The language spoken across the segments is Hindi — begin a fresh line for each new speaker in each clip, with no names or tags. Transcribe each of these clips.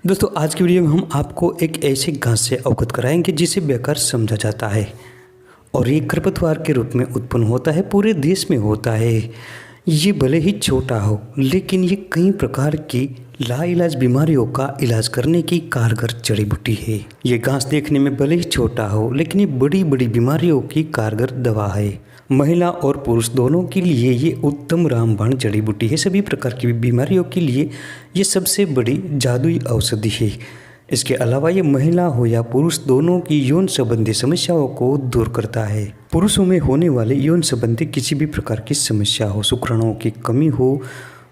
दोस्तों आज की वीडियो में हम आपको एक ऐसे घास से अवगत कराएंगे जिसे बेकार समझा जाता है और ये खरपतवार के रूप में उत्पन्न होता है, पूरे देश में होता है। ये भले ही छोटा हो लेकिन ये कई प्रकार की लाइलाज बीमारियों का इलाज करने की कारगर जड़ी बूटी है। ये घास देखने में भले ही छोटा हो लेकिन ये बड़ी बड़ी बीमारियों की कारगर दवा है। महिला और पुरुष दोनों के लिए ये उत्तम रामबाण जड़ी बूटी है। सभी प्रकार की बीमारियों के लिए ये सबसे बड़ी जादुई औषधि है। इसके अलावा ये महिला हो या पुरुष दोनों की यौन संबंधी समस्याओं को दूर करता है। पुरुषों में होने वाले यौन संबंधी किसी भी प्रकार की समस्या हो, शुक्राणुओं की कमी हो,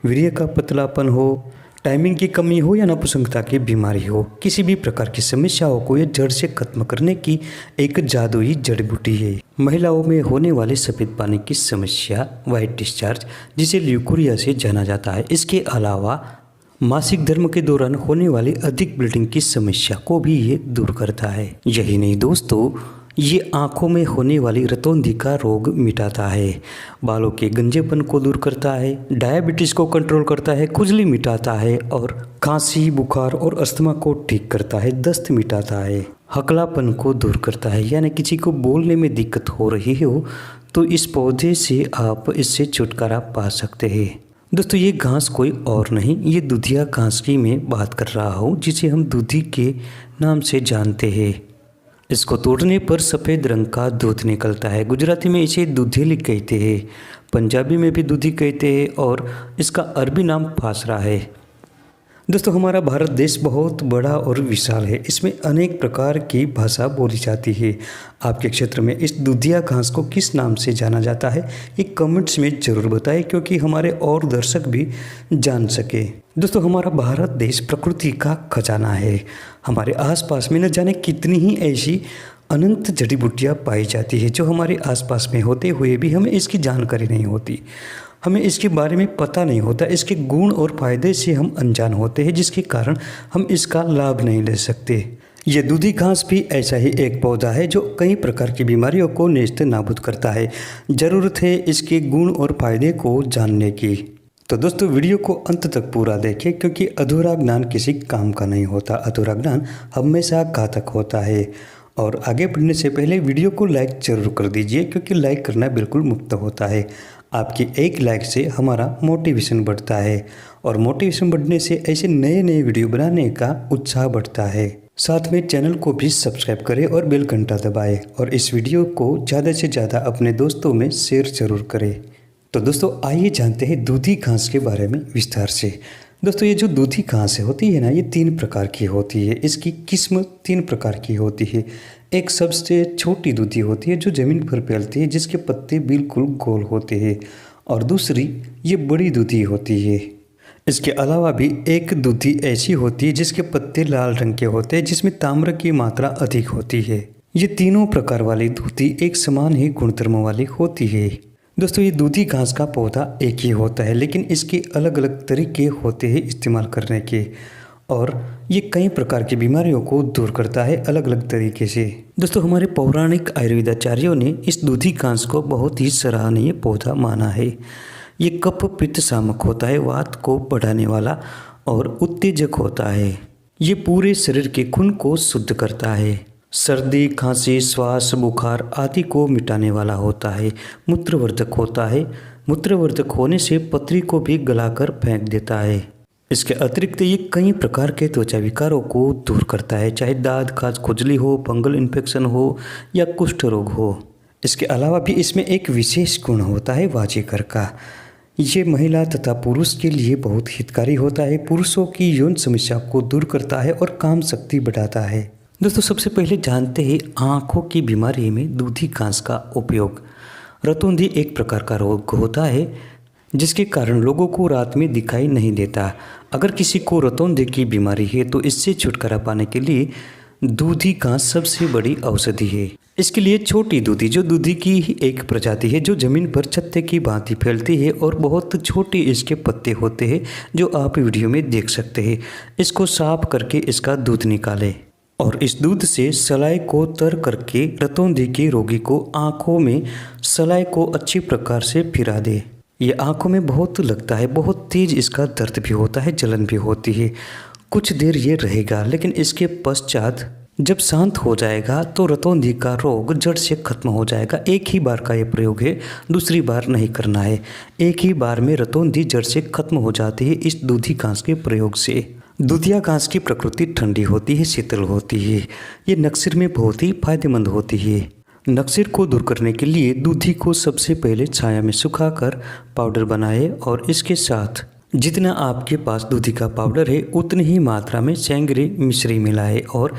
वीर्य का पतलापन हो, टाइमिंग की कमी हो या नपुंसकता की बीमारी हो, किसी भी प्रकार की समस्याओं को ये जड़ से खत्म करने की एक जादुई जड़ी बूटी है। महिलाओं में होने वाले सफ़ेद पानी की समस्या, वाइट डिस्चार्ज, जिसे ल्यूकोरिया से जाना जाता है, इसके अलावा मासिक धर्म के दौरान होने वाली अधिक ब्लीडिंग की समस्या को भी ये दूर करता है। यही नहीं दोस्तों, ये आँखों में होने वाली रतौंधी का रोग मिटाता है, बालों के गंजेपन को दूर करता है, डायबिटीज़ को कंट्रोल करता है, खुजली मिटाता है और खांसी, बुखार और अस्थमा को ठीक करता है, दस्त मिटाता है, हकलापन को दूर करता है। यानी किसी को बोलने में दिक्कत हो रही हो तो इस पौधे से आप इससे छुटकारा पा सकते हैं। दोस्तों ये घास कोई और नहीं, ये दुधिया घास की मैं बात कर रहा हूँ, जिसे हम दूधी के नाम से जानते हैं। इसको तोड़ने पर सफ़ेद रंग का दूध निकलता है। गुजराती में इसे दूधेली कहते हैं, पंजाबी में भी दूधी कहते हैं और इसका अरबी नाम फासरा है। दोस्तों हमारा भारत देश बहुत बड़ा और विशाल है, इसमें अनेक प्रकार की भाषा बोली जाती है। आपके क्षेत्र में इस दुधिया घास को किस नाम से जाना जाता है ये कमेंट्स में ज़रूर बताएं, क्योंकि हमारे और दर्शक भी जान सके। दोस्तों हमारा भारत देश प्रकृति का खजाना है। हमारे आसपास में न जाने कितनी ही ऐसी अनंत जड़ी बूटियाँ पाई जाती है जो हमारे आसपास में होते हुए भी हमें इसकी जानकारी नहीं होती, हमें इसके बारे में पता नहीं होता। इसके गुण और फायदे से हम अनजान होते हैं, जिसके कारण हम इसका लाभ नहीं ले सकते। यह दूधी घास भी ऐसा ही एक पौधा है जो कई प्रकार की बीमारियों को नेस्त नाबूद करता है। ज़रूरत है इसके गुण और फायदे को जानने की। तो दोस्तों वीडियो को अंत तक पूरा देखें, क्योंकि अधूरा ज्ञान किसी काम का नहीं होता। अधूरा ज्ञान हमेशा घातक होता है। और आगे बढ़ने से पहले वीडियो को लाइक जरूर कर दीजिए, क्योंकि लाइक करना बिल्कुल मुफ्त होता है। आपकी एक लाइक से हमारा मोटिवेशन बढ़ता है और मोटिवेशन बढ़ने से ऐसे नए नए वीडियो बनाने का उत्साह बढ़ता है। साथ में चैनल को भी सब्सक्राइब करें और बेल घंटा दबाएं और इस वीडियो को ज़्यादा से ज़्यादा अपने दोस्तों में शेयर जरूर करें। तो दोस्तों आइए जानते हैं दूधी घास के बारे में विस्तार से। दोस्तों ये जो दूधी घास होती है ना, ये 3 प्रकार की होती है। इसकी किस्म 3 प्रकार की होती है। एक सबसे छोटी दूधी होती है जो ज़मीन पर फैलती है, जिसके पत्ते बिल्कुल गोल होते हैं, और दूसरी ये बड़ी दूधी होती है। इसके अलावा भी एक दूधी ऐसी होती है जिसके पत्ते लाल रंग के होते हैं, जिसमें ताम्र की मात्रा अधिक होती है। ये तीनों प्रकार वाली दूधी एक समान ही गुणधर्म वाली होती है। दोस्तों ये दूधी घास का पौधा एक ही होता है, लेकिन इसके अलग अलग तरीके होते हैं इस्तेमाल करने के, और ये कई प्रकार की बीमारियों को दूर करता है अलग अलग तरीके से। दोस्तों हमारे पौराणिक आयुर्वेदाचार्यों ने इस दूधी घास को बहुत ही सराहनीय पौधा माना है। ये कफ पित्त शामक होता है, वात को बढ़ाने वाला और उत्तेजक होता है। ये पूरे शरीर के खून को शुद्ध करता है, सर्दी, खांसी, श्वास, बुखार आदि को मिटाने वाला होता है, मूत्रवर्धक होता है। मूत्रवर्धक होने से पथरी को भी गलाकर फेंक देता है। इसके अतिरिक्त ये कई प्रकार के त्वचा विकारों को दूर करता है, चाहे दाद, खाज, खुजली हो, फंगल इन्फेक्शन हो या कुष्ठ रोग हो। इसके अलावा भी इसमें एक विशेष गुण होता है वाजीकर का। ये महिला तथा पुरुष के लिए बहुत हितकारी होता है, पुरुषों की यौन समस्या को दूर करता है और काम शक्ति बढ़ाता है। दोस्तों सबसे पहले जानते हैं आँखों की बीमारी में दूधी घास का उपयोग। रतौंधी एक प्रकार का रोग होता है जिसके कारण लोगों को रात में दिखाई नहीं देता। अगर किसी को रतौंधी की बीमारी है तो इससे छुटकारा पाने के लिए दूधी घास सबसे बड़ी औषधि है। इसके लिए छोटी दूधी, जो दूधी की ही एक प्रजाति है, जो जमीन पर छत्ते की भांति फैलती है और बहुत छोटे इसके पत्ते होते हैं, जो आप वीडियो में देख सकते हैं। इसको साफ करके इसका दूध निकालें और इस दूध से सलाई को तर करके रतौंधी के रोगी को आँखों में सलाई को अच्छी प्रकार से फिरा दे। ये आँखों में बहुत लगता है, बहुत तेज इसका दर्द भी होता है, जलन भी होती है, कुछ देर ये रहेगा, लेकिन इसके पश्चात जब शांत हो जाएगा तो रतौंधी का रोग जड़ से खत्म हो जाएगा। एक ही बार का ये प्रयोग है, दूसरी बार नहीं करना है। एक ही बार में रतौंधी जड़ से खत्म हो जाती है इस दूधी घास के प्रयोग से। दूधिया घास की प्रकृति ठंडी होती है, शीतल होती है। ये नक्सीर में बहुत ही फायदेमंद होती है। नक्सीर को दूर करने के लिए दूधी को सबसे पहले छाया में सुखाकर पाउडर बनाए और इसके साथ जितना आपके पास दूधी का पाउडर है उतनी ही मात्रा में सेंगरी मिश्री मिलाए और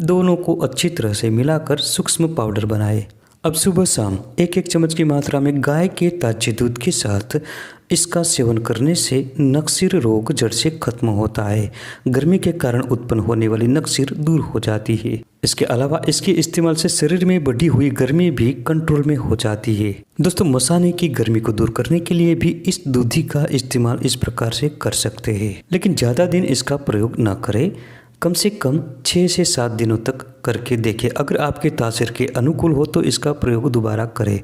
दोनों को अच्छी तरह से मिलाकर सूक्ष्म पाउडर बनाए। अब सुबह शाम एक एक चम्मच की मात्रा में गाय के ताजे दूध के साथ इसका सेवन करने से नक्सीर रोग जड़ से खत्म होता है। गर्मी के कारण उत्पन्न होने वाली नक्सीर दूर हो जाती है। इसके अलावा इसके इस्तेमाल से शरीर में बढ़ी हुई गर्मी भी कंट्रोल में हो जाती है। दोस्तों, मसाने की गर्मी को दूर करने के लिए भी इस दूधी का इस्तेमाल इस प्रकार से कर सकते हैं, लेकिन ज़्यादा दिन इसका प्रयोग न करें। कम से कम 6 से 7 दिनों तक करके देखें। अगर आपके तासीर के अनुकूल हो तो इसका प्रयोग दोबारा करें,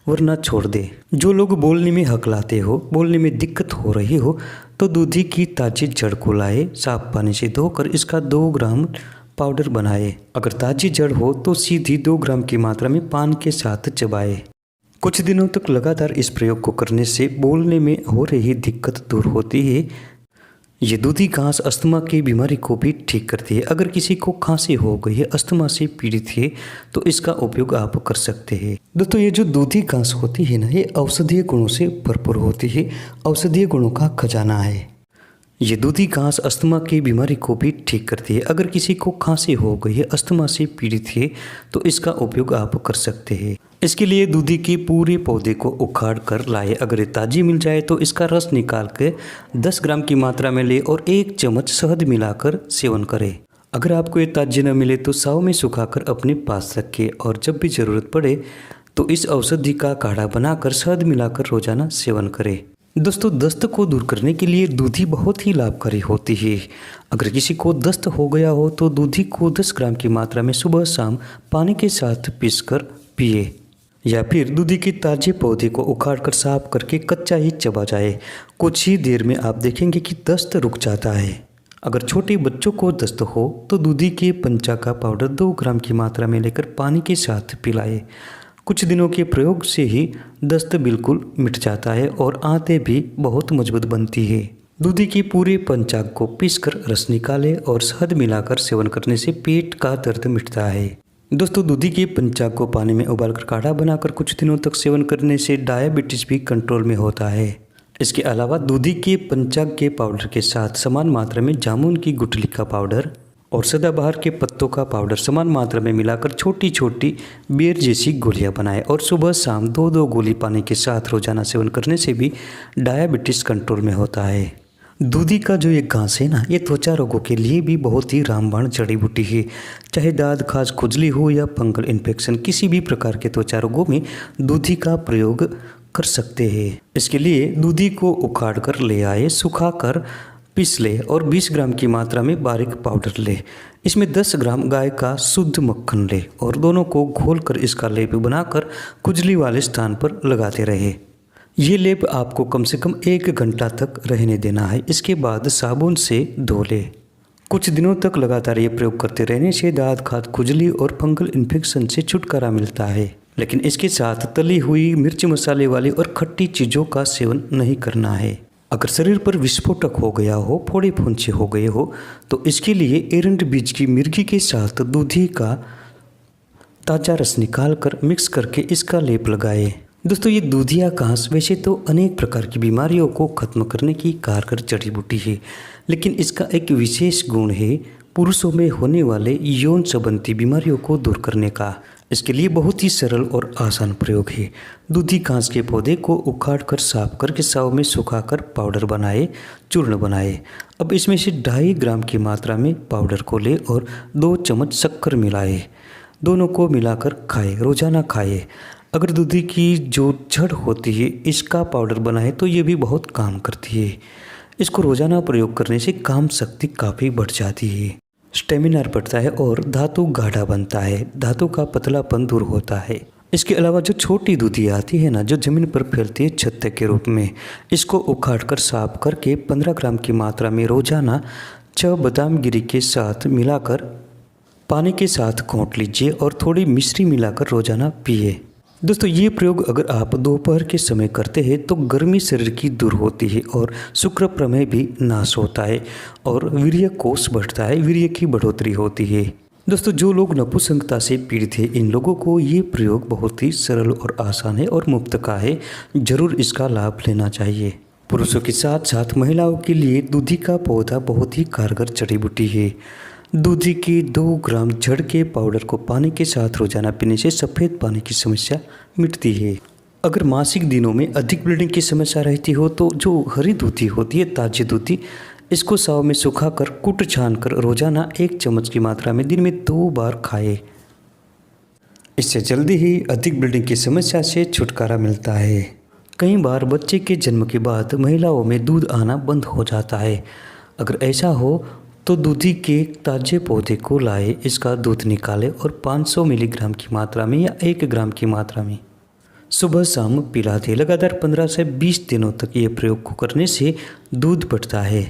वरना छोड़ दें। जो लोग बोलने में हकलाते हो, बोलने में दिक्कत हो रही हो, तो दूधी की ताजी जड़ को लाए, साफ पानी से धोकर इसका 2 ग्राम पाउडर बनाए। अगर ताजी जड़ हो तो सीधी 2 ग्राम की मात्रा में पान के साथ चबाए। कुछ दिनों तक लगातार इस प्रयोग को करने से बोलने में हो रही दिक्कत दूर होती है। ये दूधी घास अस्थमा की बीमारी को भी ठीक करती है। अगर किसी को खांसी हो गई है, अस्थमा से पीड़ित है, तो इसका उपयोग आप कर सकते हैं। दोस्तों, ये जो दूधी घास होती है ना, ये औषधीय गुणों से भरपूर होती है, औषधीय गुणों का खजाना है। ये दूधी घास अस्थमा की बीमारी को भी ठीक करती है। अगर किसी को खांसी हो गई है, अस्थमा से पीड़ित है, तो इसका उपयोग आप कर सकते हैं। इसके लिए दूधी के पूरे पौधे को उखाड़ कर लाए। अगर ये ताजी मिल जाए तो इसका रस निकाल के 10 ग्राम की मात्रा में ले और 1 चम्मच शहद मिलाकर सेवन करें। अगर आपको ये ताजी न मिले तो साव में सुखाकर अपने पास रखें और जब भी ज़रूरत पड़े तो इस औषधि का काढ़ा बनाकर शहद मिलाकर रोजाना सेवन करें। दोस्तों, दस्त को दूर करने के लिए दूधी बहुत ही लाभकारी होती है। अगर किसी को दस्त हो गया हो तो दूधी को 10 ग्राम की मात्रा में सुबह शाम पानी के साथ पीसकर पिए, या फिर दूधी के ताजे पौधे को उखाड़कर साफ करके कच्चा ही चबा जाए। कुछ ही देर में आप देखेंगे कि दस्त रुक जाता है। अगर छोटे बच्चों को दस्त हो तो दूधी के पंचा का पाउडर 2 ग्राम की मात्रा में लेकर पानी के साथ पिलाए। कुछ दिनों के प्रयोग से ही दस्त बिल्कुल मिट जाता है और आंतें भी बहुत मजबूत बनती है। दूधी के पूरे पंचांग को पीसकर रस निकालें और शहद मिलाकर सेवन करने से पेट का दर्द मिटता है। दोस्तों, दूधी के पंचांग को पानी में उबालकर काढ़ा बनाकर कुछ दिनों तक सेवन करने से डायबिटीज भी कंट्रोल में होता है। इसके अलावा दूधी के पंचांग के पाउडर के साथ समान मात्रा में जामुन की गुठली का पाउडर और सदाबहार के पत्तों का पाउडर समान मात्रा में मिलाकर छोटी छोटी बेर जैसी गोलियां बनाएं और सुबह शाम 2-2 गोली पानी के साथ रोजाना सेवन करने से भी डायबिटीज कंट्रोल में होता है। दूधी का जो ये घास है ना, ये त्वचा रोगों के लिए भी बहुत ही रामबाण जड़ी बूटी है। चाहे दाद, खाज, खुजली हो या फंगल इन्फेक्शन, किसी भी प्रकार के त्वचा रोगों में दूधी का प्रयोग कर सकते हैं। इसके लिए दूधी को उखाड़ कर ले आए, सुखाकर पीस ले और 20 ग्राम की मात्रा में बारीक पाउडर ले। इसमें 10 ग्राम गाय का शुद्ध मक्खन ले और दोनों को घोलकर इसका लेप बनाकर खुजली वाले स्थान पर लगाते रहे। ये लेप आपको कम से कम 1 घंटा तक रहने देना है। इसके बाद साबुन से धो ले। कुछ दिनों तक लगातार ये प्रयोग करते रहने से दाद, खाद, खुजली और फंगल इन्फेक्शन से छुटकारा मिलता है। लेकिन इसके साथ तली हुई मिर्च मसाले वाली और खट्टी चीज़ों का सेवन नहीं करना है। अगर शरीर पर विस्फोटक हो गया हो, फोड़े फुंचे हो गए हो, तो इसके लिए एरंड बीज की मिर्गी के साथ दूधी का ताज़ा रस निकाल कर मिक्स करके इसका लेप लगाए। दोस्तों, ये दूधिया घास वैसे तो अनेक प्रकार की बीमारियों को खत्म करने की कारगर जड़ी बूटी है, लेकिन इसका एक विशेष गुण है पुरुषों में होने वाले यौन संबंधी बीमारियों को दूर करने का। इसके लिए बहुत ही सरल और आसान प्रयोग है। दूधी घास के पौधे को उखाड़ कर साफ करके साव में सुखाकर पाउडर बनाए, चूर्ण बनाए। अब इसमें से 2.5 ग्राम की मात्रा में पाउडर को ले और 2 चम्मच शक्कर मिलाए। दोनों को मिलाकर खाए, रोजाना खाए। अगर दूधी की जो जड़ होती है इसका पाउडर बनाए तो ये भी बहुत काम करती है। इसको रोजाना प्रयोग करने से काम शक्ति काफ़ी बढ़ जाती है, स्टेमिना बढ़ता है और धातु गाढ़ा बनता है, धातु का पतलापन दूर होता है। इसके अलावा जो छोटी दूधी आती है ना, जो ज़मीन पर फैलती है छत्ते के रूप में, इसको उखाड़ कर साफ करके 15 ग्राम की मात्रा में रोजाना 6 बादाम गिरी के साथ मिलाकर पानी के साथ घोंट लीजिए और थोड़ी मिश्री मिलाकर रोजाना पिए। दोस्तों, ये प्रयोग अगर आप दोपहर के समय करते हैं तो गर्मी शरीर की दूर होती है और शुक्र प्रमेह भी नाश होता है और वीर्य कोष बढ़ता है, वीर्य की बढ़ोतरी होती है। दोस्तों, जो लोग नपुंसकता से पीड़ित हैं, इन लोगों को ये प्रयोग बहुत ही सरल और आसान है और मुफ्त का है। जरूर इसका लाभ लेना चाहिए। पुरुषों के साथ साथ महिलाओं के लिए दूधी का पौधा बहुत ही कारगर जड़ी बूटी है। दूधी के 2 ग्राम जड़ के पाउडर को पानी के साथ रोजाना पीने से सफ़ेद पानी की समस्या मिटती है। अगर मासिक दिनों में अधिक ब्लीडिंग की समस्या रहती हो तो जो हरी दूधी होती है, ताज़ी दूधी, इसको साव में सुखाकर कूट छान कर रोजाना 1 चम्मच की मात्रा में दिन में 2 बार खाएं। इससे जल्दी ही अधिक ब्लीडिंग की समस्या से छुटकारा मिलता है। कई बार बच्चे के जन्म के बाद महिलाओं में दूध आना बंद हो जाता है। अगर ऐसा हो तो दूधी के ताजे पौधे को लाए, इसका दूध निकालें और 500 मिलीग्राम की मात्रा में या 1 ग्राम की मात्रा में सुबह शाम पिला दें। लगातार 15 से 20 दिनों तक ये प्रयोग को करने से दूध बढ़ता है।